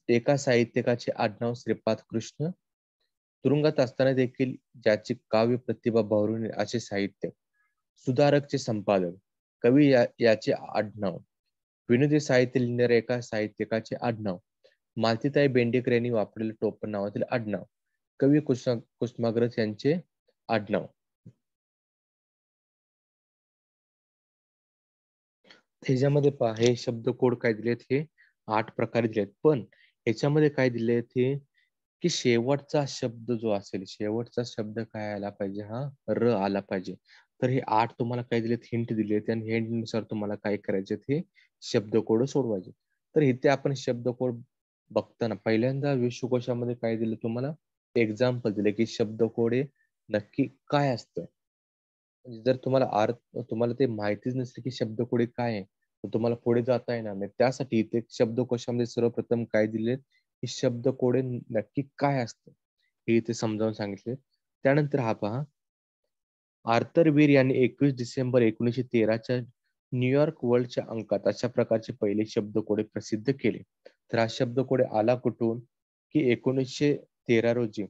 एका साहित्यिकाचे आडनाव श्रीपाद कृष्ण. तुरुंगात असताना देखील ज्याची काव्य प्रतिभा बहरून असे साहित्य. सुधारकचे संपादक. कवी याचे आडनाव. विनोदी साहित्य लिहिणाऱ्या एका साहित्यिकाचे आडनाव. मालतीताई बेंडेकर यांनी वापरलेले टोपण नावातील आडनाव. कवी कुसुमाग्रज यांचे आडनाव. ह्याच्यामध्ये पहा, हे शब्दकोड काय दिलेत, हे 8 प्रकारे दिलेत. पण ह्याच्यामध्ये काय दिलेत हे, की शेवटचा शब्द जो असेल, शेवटचा शब्द काय आला पाहिजे, हा र आला पाहिजे. तर हे 8 तुम्हाला काय दिलेत, हिंट दिलेत, आणि हिंट नुसार तुम्हाला काय करायचे, हे शब्दकोड सोडवायचे. तर इथे आपण शब्दकोड बघताना पहिल्यांदा विश्वकोशामध्ये काय दिलं तुम्हाला, एक्झाम्पल दिले की शब्दकोड हे नक्की काय असतं. म्हणजे जर तुम्हाला तुम्हाला ते माहितीच नसेल की शब्दकोडी काय आहे, तर तुम्हाला पुढे जाता येणार नाही. त्यासाठी इथे शब्दकोशामध्ये सर्वप्रथम काय दिले, की शब्दकोडे नक्की काय असतं हे इथे समजावून सांगितले. त्यानंतर हा पहा, आर्थर वीर यांनी 21 डिसेंबर 1913च्या न्यूयॉर्क वर्ल्डच्या अंकात अशा प्रकारचे पहिले शब्दकोडे प्रसिद्ध केले. तर हा शब्दकोडे आला कुठून, की 1913 रोजी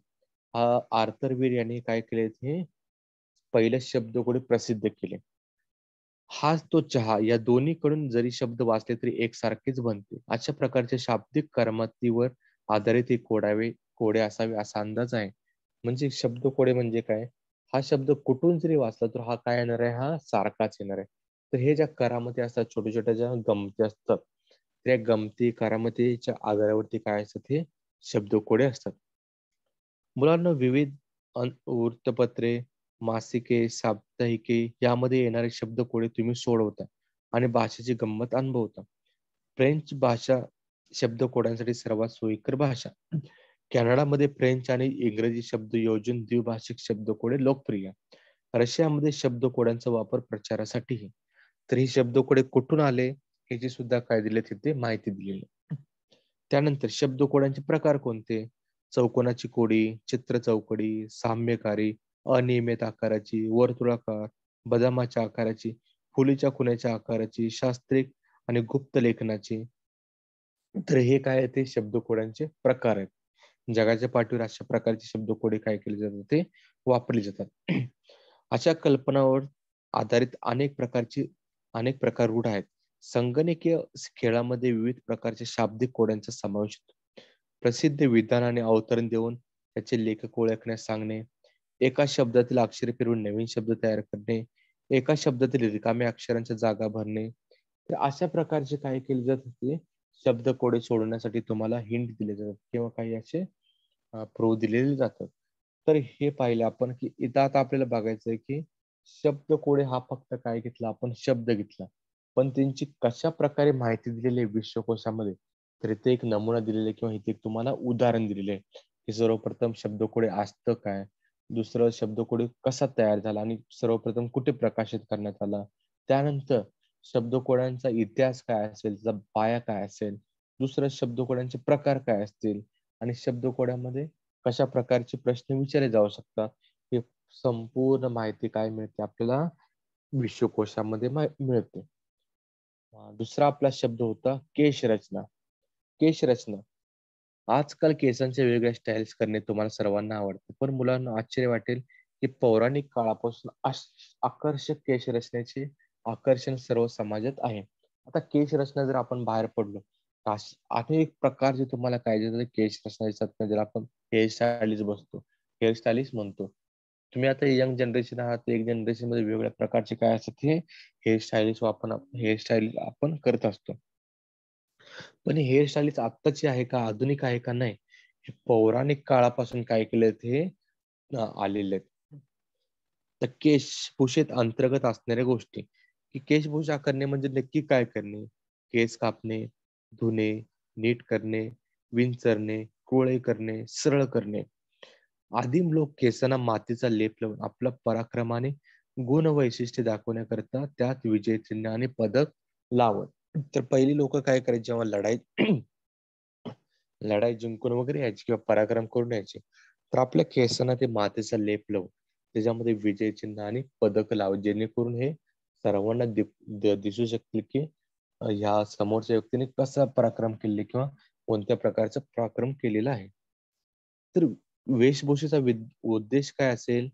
हा आर्थर वीर यांनी काय केले, हे पहिले शब्दकोडे प्रसिद्ध केले. हाच तो चहा या दोन्हीकडून जरी शब्द वाचले तरी एकसारखेच बनते. अशा प्रकारच्या शाब्दिक करमतीवर आधारित हे कोडे असावे असा अंदाज आहे. म्हणजे शब्दकोडे म्हणजे काय? हा शब्द कुठून जरी वाचला तर हा काय येणार आहे? हा सारखाच येणार आहे. तर हे ज्या करामती असतात, छोट्या छोट्या ज्या गमती असतात, त्या गमती करामतीच्या आधारावरती काय असतात, हे शब्दकोडे असतात. मुलांना विविध वृत्तपत्रे, मासिके, साप्ताहिके यामध्ये येणारे शब्दकोडे तुम्ही सोडवता आणि भाषेची गंमत अनुभवता. फ्रेंच भाषा शब्दकोडांसाठी सर्वात सोयीस्कर भाषा. कॅनडामध्ये फ्रेंच आणि इंग्रजी शब्द योजून द्विभाषिक शब्दकोडे लोकप्रिय. रशियामध्ये शब्दकोडांचा वापर प्रचारासाठी. तर ही शब्दकोडे कुठून आले याची सुद्धा काय दिले तिथे माहिती दिलेली. त्यानंतर शब्दकोडांचे प्रकार कोणते? चौकोनाची कोडी, चित्र चौकडी, साम्यकारी, अनियमित आकाराची, वर्तुळाकार, बदामाच्या आकाराची, फुलीच्या खुण्याच्या आकाराची, शास्त्रीय आणि गुप्त लेखनाची. तर हे काय आहे, ते शब्दकोडांचे प्रकार आहेत. जगाच्या पाठीवर अशा प्रकारचे शब्दकोडे काय केले जातात, ते वापरले जातात. अशा कल्पनावर आधारित अनेक प्रकार रूढ आहेत. संगणकीय खेळामध्ये विविध प्रकारच्या शाब्दिक कोड्यांचा समावेश होतो. प्रसिद्ध विधान आणि अवतरण देऊन त्याचे लेखक ओळखण्यास सांगणे, एका शब्दातील अक्षरे फिरवून नवीन शब्द तयार करणे, एका शब्दातील रिकाम्या अक्षरांच्या जागा भरणे. तर अशा प्रकारचे काय केले जाते, शब्दकोडे सोडवण्यासाठी तुम्हाला हिंट दिले जातात किंवा काही असे प्रो दिलेले जातात. तर हे पाहिलं आपण, की इथं आता आपल्याला बघायचं आहे की शब्दकोडे हा फक्त काय घेतला, आपण शब्द घेतला, पण त्यांची कशा प्रकारे माहिती दिलेली आहे विश्वकोशामध्ये, तर इथे एक नमुना दिलेला आहे किंवा इथे एक तुम्हाला उदाहरण दिलेले आहे की सर्वप्रथम शब्दकोडे असतं काय, दुसरं शब्दकोडे कसा तयार झाला आणि सर्वप्रथम कुठे प्रकाशित करण्यात आला, त्यानंतर शब्दकोडांचा इतिहास काय असेल, त्याचा पाया काय असेल, दुसरं शब्दकोडांचे प्रकार काय असतील आणि शब्दकोडामध्ये कशा प्रकारचे प्रश्न विचारले जाऊ शकतात, हे संपूर्ण माहिती काय मिळते आपल्याला विश्वकोशामध्ये मिळते. दुसरा आपला शब्द होता केश रचना. केश रचना. आजकाल केसांच्या वेगवेगळ्या स्टाईल्स करणे तुम्हाला सर्वांना आवडते, पण मुलांना आश्चर्य वाटेल की पौराणिक काळापासून आकर्षक केश रचनेचे आकर्षण सर्व समाजात आहे. आता केश रचना जर आपण बाहेर पडलो, अनेक प्रकारचे तुम्हाला काय देतात केश रचना दिसतात, ज्याला आपण हेअर स्टाईलिस्ट बसतो, हेअर स्टाईलिस्ट म्हणतो. तुम्ही आता यंग जनरेशन आहात, एक जनरेशन मध्ये वेगवेगळ्या प्रकारचे काय असतात, हे हेअर स्टाईल आपण करत असतो. पण हेअर स्टाईलिस्ट आत्ताची आहे का, आधुनिक आहे का, नाही, हे पौराणिक काळापासून काय केले हे आलेले आहेत. तर केशभूषेत अंतर्गत असणाऱ्या गोष्टी, की केशभूषा करणे म्हणजे नक्की काय करणे, केस कापणे, धुणे, नीट करणे, विंचरणे, कुरळे करणे, सरळ करणे. आदिम लोक केसांना मातीचा लेप लावून आपल्या पराक्रमाने गुण वैशिष्ट्य दाखवण्याकरता त्यात विजय चिन्ह आणि पदक लावत. तर पहिली लोक काय करायची, जेव्हा लढाई लढाई जिंकून वगैरे यायची किंवा पराक्रम करून यायचे, तर आपल्या केसांना ते मातीचा लेप लावून त्याच्यामध्ये विजय चिन्ह आणि पदक लावत, जेणेकरून हे सर्वांना दिसू शकतील की ह्या समोरच्या व्यक्तीने कसा पराक्रम केले किंवा कोणत्या प्रकारचा पराक्रम केलेला आहे. तर वेशभूषेचा उद्देश काय असेल?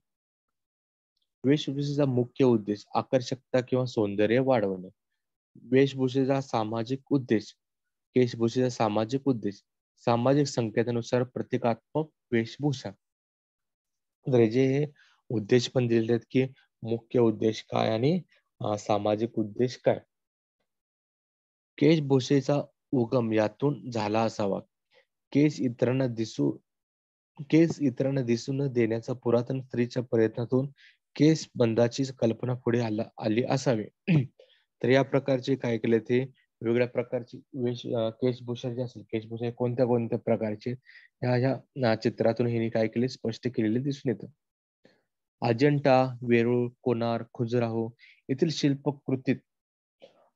वेशभूषेचा मुख्य उद्देश आकर्षकता किंवा सौंदर्य वाढवणे. वेशभूषेचा सामाजिक उद्देश वेशभूषेचा सामाजिक उद्देश सामाजिक संकेतानुसार प्रतिकात्मक वेशभूषा. तर हे जे उद्देश पण दिलेले आहेत की मुख्य उद्देश काय आणि सामाजिक उद्देश काय. केशभूषेचा उगम यातून झाला असावा. केस इतरांना दिसू केस इतरांना दिसू न देण्याचा पुरातन स्त्रीच्या प्रयत्नातून केस बंदाची कल्पना पुढे आली असावी. तर या प्रकारचे काय केले ते वेगवेगळ्या प्रकारची केशभूषा जी असेल केशभूषा कोणत्या कोणत्या प्रकारचे ह्या चित्रातून हिने काय केले स्पष्ट केलेले दिसून येतं. अजंठा, वेरूळ, कोणार्क, खजुराहो येथील शिल्पकृतीत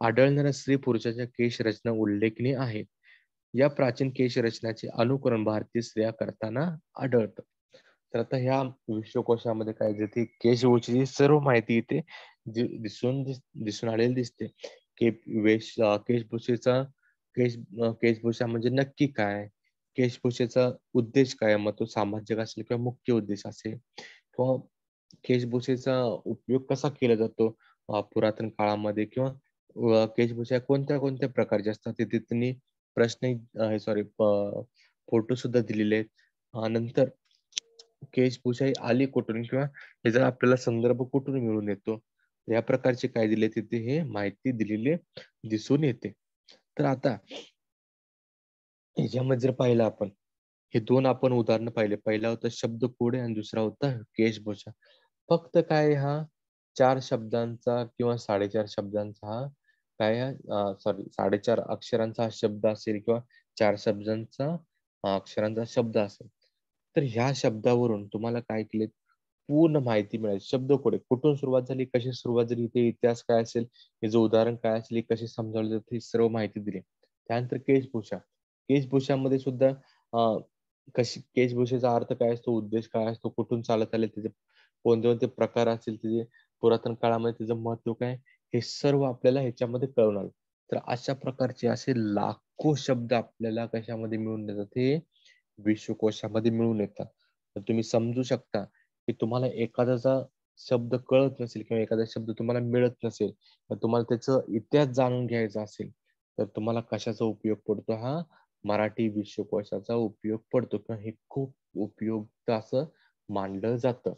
आढळणाऱ्या स्त्री पुरुषाच्या केश रचना उल्लेखनीय आहे. या प्राचीन केश रचनाचे अनुकरण भारतीय स्त्रिया करताना आढळतं. तर आता ह्या विश्वकोशामध्ये काय दिसते केशभूषेची सर्व माहिती इथे दिसून आलेली दिसते की केशभूषेचा केशभूषा म्हणजे नक्की काय, केशभूषेचा उद्देश काय, मग तो सामाजिक असेल किंवा मुख्य उद्देश असेल किंवा केशभूषेचा उपयोग कसा केला जातो पुरातन काळामध्ये किंवा केशभूषा कोणत्या कोणत्या प्रकारच्या असतात ते त्यांनी प्रश्न सॉरी फोटो सुद्धा दिलेले आहेत. नंतर केशभूषा ही आली कुठून किंवा याचा आपल्याला संदर्भ कुठून मिळून येतो या प्रकारचे काय दिले तिथे हे माहिती दिलेली दिसून येते. तर आता याच्यामध्ये जर पाहिलं आपण हे दोन आपण उदाहरण पाहिले. पहिला होता शब्दकोडे आणि दुसरा होता केशभूषा. फक्त काय हा 4 शब्दांचा किंवा 4.5 शब्दांचा हा काय सॉरी 4.5 अक्षरांचा हा शब्द असेल किंवा 4 शब्दांचा अक्षरांचा शब्द असेल. तर ह्या शब्दावरून तुम्हाला काय केले पूर्ण माहिती मिळेल. शब्दकोडे कुठून सुरुवात झाली, कशी सुरुवात झाली, ते इतिहास काय असेल, याचं उदाहरण काय असेल, कशी समजावली जाते, ही सर्व माहिती दिली. त्यानंतर केशभूषा. केशभूषामध्ये सुद्धा कशी केशभूषेचा अर्थ काय असतो, उद्देश काय असतो, कुठून चालत आले, त्याचे कोणते कोणते प्रकार असतील, त्याचे पुरातन काळामध्ये त्याचं महत्व काय, हे सर्व आपल्याला ह्याच्यामध्ये कळून आलं. तर अशा प्रकारचे असे लाखो शब्द आपल्याला कशामध्ये मिळून येतात, हे विश्वकोशामध्ये मिळून येतात. तर तुम्ही समजू शकता की तुम्हाला एखाद्याचा शब्द कळत नसेल किंवा एखादा शब्द तुम्हाला मिळत नसेल तर तुम्हाला त्याचा इतिहास जाणून घ्यायचा असेल तर तुम्हाला कशाचा उपयोग पडतो, हा मराठी विश्वकोशाचा उपयोग पडतो किंवा हे खूप उपयुक्त असं मानलं जातं.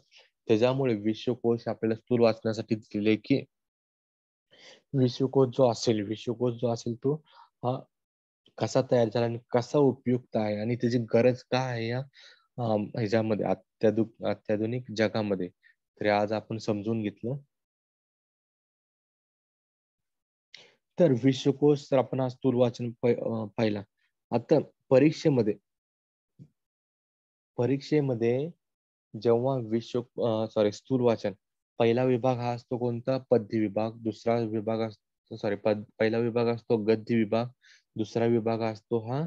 त्याच्यामुळे विश्वकोश आपल्याला स्थूल वाचण्यासाठी दिले की विश्वकोश जो असेल तो हा कसा तयार झाला आणि कसा उपयुक्त आहे आणि त्याची गरज काय आहे या ह्याच्यामध्ये अत्याधुनिक जगामध्ये. तर आज आपण समजून घेतलं. तर विश्वकोश तर आपण आज स्थूल वाचन पाहिला. आता परीक्षेमध्ये परीक्षेमध्ये जेव्हा स्थूल वाचन पहिला विभाग हा असतो कोणता, पद्य विभाग. दुसरा विभाग असतो पहिला विभाग असतो गद्य विभाग. दुसरा विभाग असतो हा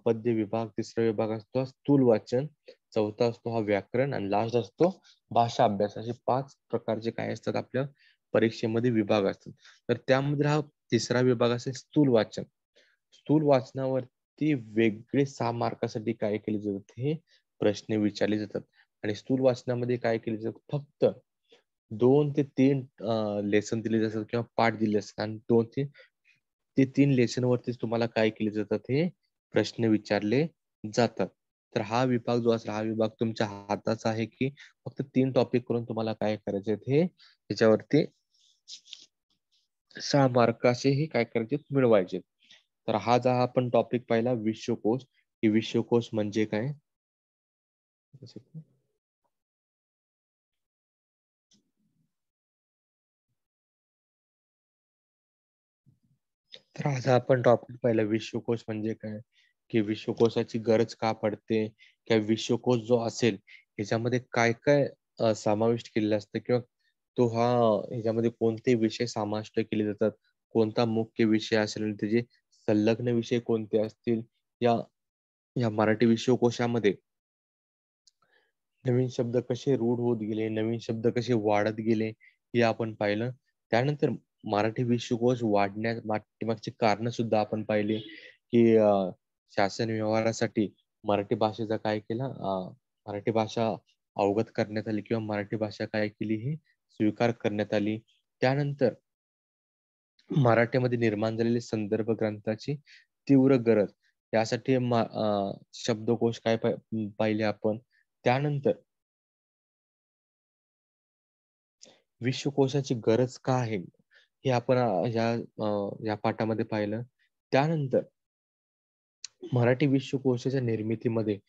पद्य विभाग. तिसरा विभाग असतो स्थूल वाचन. चौथा असतो हा व्याकरण आणि लास्ट असतो भाषा अभ्यास. असे 5 प्रकारचे काय असतात आपल्या परीक्षेमध्ये विभाग असतात. तर त्यामध्ये हा तिसरा विभाग असेल स्थूल वाचन. स्थूल वाचनावरती वेगळे 6 मार्कासाठी काय केले जातात, हे प्रश्न विचारले जातात. आणि स्थूल वाचनामध्ये काय केले जातात, फक्त 2 ते 3 लेसन दिले जातात किंवा पाठ दिले असतात आणि 2 ते 3 लेसन वरतीच तुम्हाला काय केले जातात, हे प्रश्न विचारले जातात. तर हा विभाग जो असेल हा विभाग तुमच्या हाताचा आहे की फक्त 3 टॉपिक करून तुम्हाला काय करायचे हे त्याच्यावरती 6 मार्क असेही काय करायचे मिळवायचे. तर हा जो आपण टॉपिक पाहिला विश्वकोश. हे विश्वकोश म्हणजे काय, तर आज आपण टॉपिक पाहिला विश्वकोश म्हणजे काय, की विश्वकोशाची गरज का पडते, किंवा विश्वकोश जो असेल ह्याच्यामध्ये काय काय समाविष्ट केलेलं असतं किंवा तो ह्याच्यामध्ये कोणते विषय समाविष्ट केले जातात, कोणता मुख्य विषय असेल आणि त्याचे संलग्न विषय कोणते असतील. या या मराठी विश्वकोशामध्ये नवीन शब्द कसे रूढ होत गेले, नवीन शब्द कसे वाढत गेले, हे आपण पाहिलं. त्यानंतर मराठी विश्वकोश वाढण्यास पाठीमागची कारण सुद्धा आपण पाहिले की शासन व्यवहारासाठी मराठी भाषेचा काय केला, मराठी भाषा अवगत करण्यात आली किंवा मराठी भाषा काय केली ही स्वीकार करण्यात आली. त्यानंतर मराठीमध्ये निर्माण झालेली संदर्भ ग्रंथाची तीव्र गरज, यासाठी शब्दकोश काय पाहिले आपण. त्यानंतर विश्वकोशाची गरज का आहे हे आपण या पाठामध्ये पाहिलं. त्यानंतर मराठी विश्वकोशाच्या निर्मितीमध्ये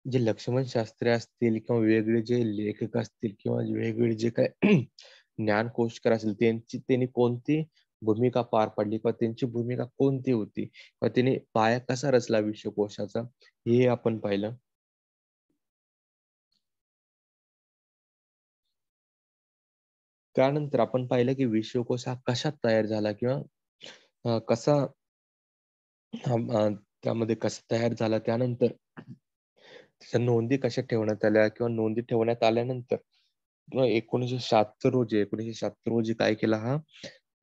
जे लक्ष्मण शास्त्री असतील किंवा वेगवेगळे जे लेखक असतील किंवा वेगवेगळे जे काय ज्ञानकोशकार असतील, त्यांनी कोणती भूमिका पार पाडली किंवा त्यांची भूमिका कोणती होती किंवा त्यांनी पाया कसा रचला विश्वकोशाचा, हे आपण पाहिलं. त्यानंतर आपण पाहिलं की विश्वकोश हा कशात तयार झाला किंवा कसा त्यामध्ये कसा तयार झाला. त्यानंतर त्याच्या नोंदी कशा ठेवण्यात आल्या किंवा नोंदी ठेवण्यात आल्यानंतर 1976 रोजी काय केला, हा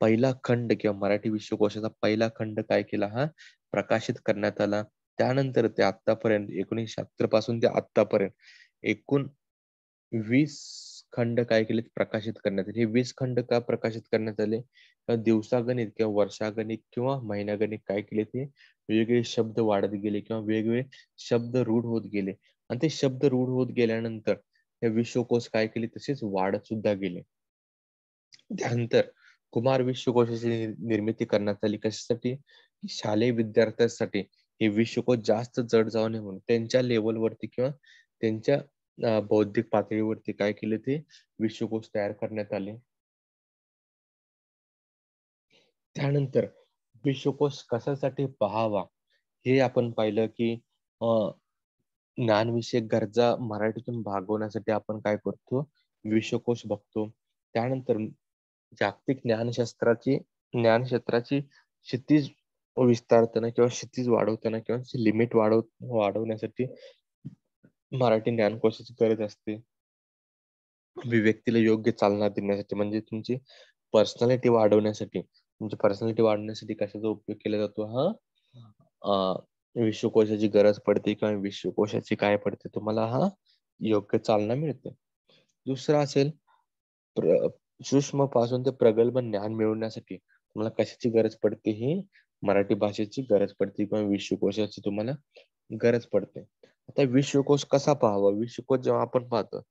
पहिला खंड किंवा मराठी विश्वकोशाचा पहिला खंड काय केला, हा प्रकाशित करण्यात आला. त्यानंतर ते आतापर्यंत 1976 पासून ते आतापर्यंत एकूण 20 खंड काय केले प्रकाशित करण्यात आले. हे 20 खंड का प्रकाशित करण्यात आले, दिवसागणिक किंवा वर्षागणिक किंवा महिन्यागणिक काय केले, ते वेगवेगळे शब्द वाढत गेले किंवा वेगवेगळे शब्द रूढ होत गेले. आणि ते शब्द रूढ होत गेल्यानंतर हे विश्वकोश काय केले तसेच वाढत सुद्धा गेले. त्यानंतर कुमार विश्वकोशाची निर्मिती करण्यात आली. कशासाठी? शालेय विद्यार्थ्यांसाठी हे विश्वकोश जास्त जड जाऊ नये म्हणून त्यांच्या लेवलवरती किंवा त्यांच्या बौद्धिक पातळीवरती काय केले, ते विश्वकोश तयार करण्यात आले. त्यानंतर विश्वकोश कशासाठी पहावा हे आपण पाहिलं की ज्ञानविषयक गरजा मराठीतून भागवण्यासाठी आपण काय करतो, विश्वकोश बघतो. त्यानंतर जागतिक ज्ञानक्षेत्राची क्षितिज विस्तारताना किंवा क्षितिज वाढवताना किंवा लिमिट वाढवण्यासाठी मराठी ज्ञानकोशाची गरज असते. व्यक्तीला योग्य चालना देण्यासाठी म्हणजे तुमची पर्सनॅलिटी वाढवण्यासाठी, कशाचा उपयोग केला जातो, हा विश्वकोशाची गरज पडते किंवा विश्वकोशाची काय पडते, तुम्हाला हा योग्य चालना मिळते. दुसरा असेल सूक्ष्म पासून ते प्रगल्भ ज्ञान मिळवण्यासाठी तुम्हाला कशाची गरज पडते, ही मराठी भाषेची गरज पडते किंवा विश्वकोशाची तुम्हाला गरज पडते. आता विश्वकोश कसा पाहावा, विश्वकोश जेव्हा आपण पाहतो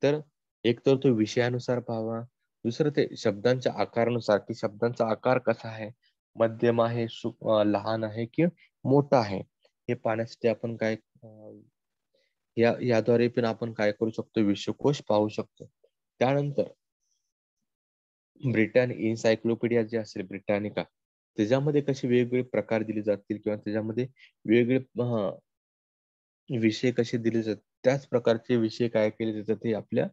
तर एक तर तो विषयानुसार पाहावा, दुसरं ते शब्दांच्या आकारानुसार की शब्दांचा आकार कसा आहे, मध्यम आहे, लहान आहे की मोठा आहे, हे पाहण्यासाठी आपण काय याद्वारे पण आपण काय करू शकतो, विश्वकोश पाहू शकतो. त्यानंतर इन्सायक्लोपीडिया जे असेल ब्रिटानिका, त्याच्यामध्ये कसे वेगवेगळे प्रकार दिले जातील किंवा त्याच्यामध्ये वेगवेगळे विषय कसे दिले जातात, त्याच प्रकारचे विषय काय केले जातात हे आपल्या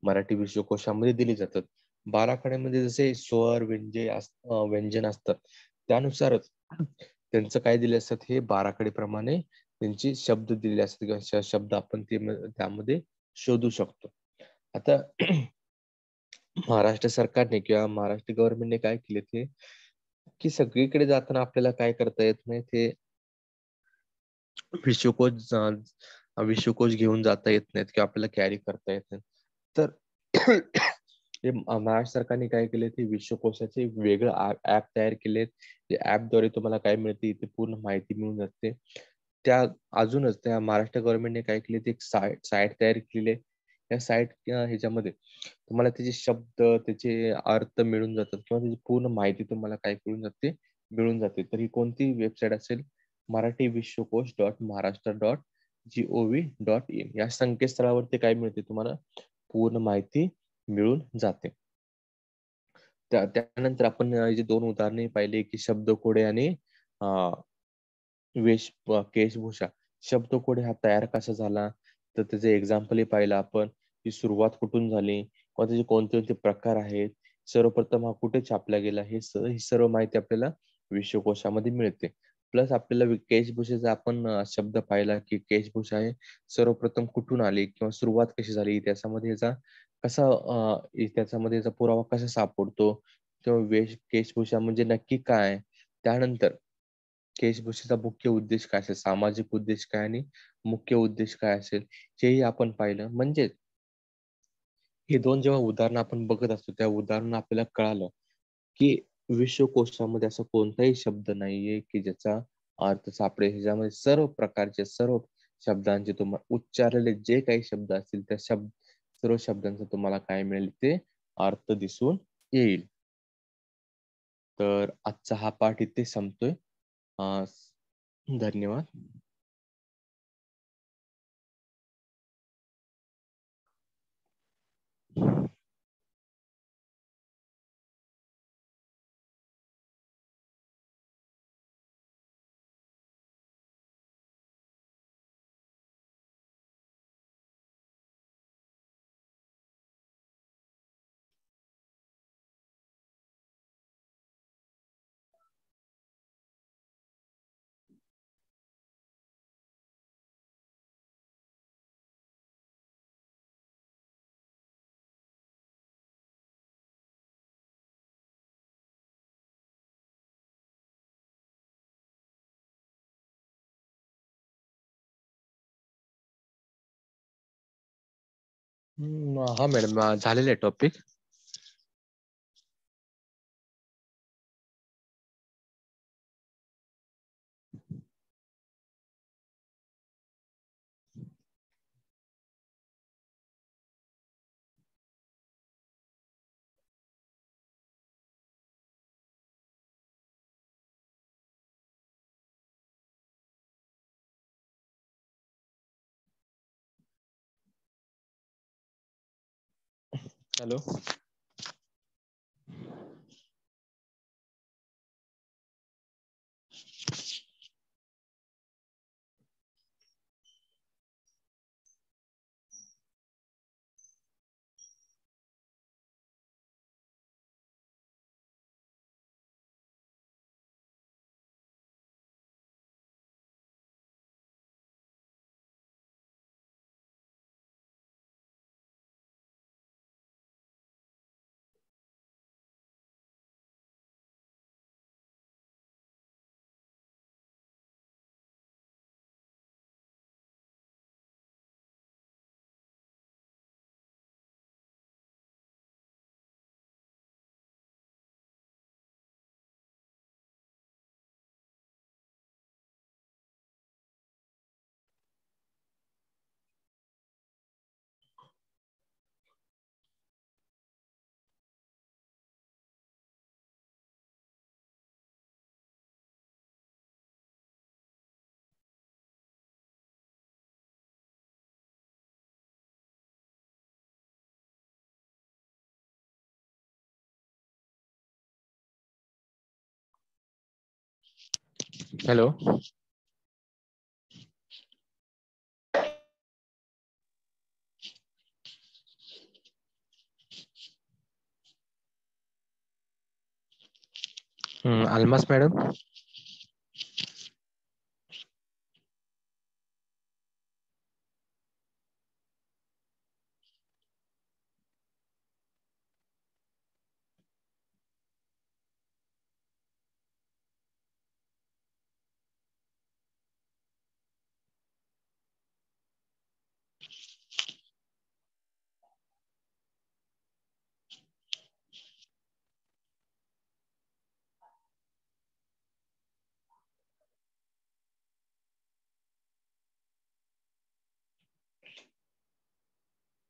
मराठी विश्वकोशामध्ये दिले जातात. बाराखड्यामध्ये जसे स्वर व्यंजन असतात त्यानुसारच त्यांचं काय दिले असतात, हे बाराखडीप्रमाणे त्यांचे शब्द दिलेले असतात किंवा शब्द आपण त्यामध्ये शोधू शकतो. आता महाराष्ट्र सरकारने किंवा महाराष्ट्र गव्हर्नमेंटने काय केले, ते की सगळीकडे जाताना आपल्याला काय करता येत नाही, ते विश्वकोश घेऊन जाता येत नाहीत किंवा आपल्याला कॅरी करता येत नाही. तर हे महाराष्ट्र सरकारने काय केले, ते विश्वकोशाचे वेगळं ऍप तयार केले. ऍपद्वारे तुम्हाला काय मिळते, इथे पूर्ण माहिती मिळून जाते. अजूनच त्या महाराष्ट्र गव्हर्नमेंटने काय केले, ते एक साईट तयार केली आहे. या साईट ह्याच्यामध्ये तुम्हाला त्याचे शब्द, त्याचे अर्थ मिळून जातात किंवा त्याची पूर्ण माहिती तुम्हाला काय मिळून जाते. तर ही कोणती वेबसाईट असेल, मराठी विश्वकोश .महाराष्ट्र.gov.in या संकेतस्थळावरती काय मिळते, तुम्हाला पूर्ण माहिती मिळून जाते. त्यानंतर आपण जे दोन उदाहरणे पाहिले की शब्दकोडे आणि केशभूषा. शब्दकोडे हा तयार कसा झाला, तर त्याचे एक्झाम्पल पाहिलं आपण, की सुरुवात कुठून झाली किंवा त्याचे कोणते कोणते प्रकार आहेत, सर्वप्रथम हा कुठे छापला गेला, ही सर्व माहिती आपल्याला विश्वकोशामध्ये मिळते. प्लस आपल्याला केशभूषेचा आपण शब्द पाहिला की केशभूषा हे सर्वप्रथम कुठून आली किंवा सुरुवात कशी झाली, त्याच्यामध्ये याचा पुरावा कसा सापडतो किंवा केशभूषा म्हणजे नक्की काय. त्यानंतर केशभूषेचा मुख्य उद्देश काय असेल, सामाजिक उद्देश काय आणि मुख्य उद्देश काय असेल, हेही आपण पाहिलं. म्हणजे हे दोन जेव्हा उदाहरणं आपण बघत असतो, त्या उदाहरण आपल्याला कळालं की विश्वकोशामध्ये असा कोणताही शब्द नाहीये की ज्याचा अर्थ सापडेल. ह्याच्यामध्ये सर्व प्रकारचे, सर्व शब्दांचे तुम्हाला उच्चारलेले जे काही शब्द असतील त्या सर्व शब्दांचा तुम्हाला काय मिळेल, ते अर्थ दिसून येईल. तर आजचा हा पाठ इथे संपतोय. धन्यवाद. हा मॅडम, झालेलं आहे topic. Hello. Hello. Almas madam.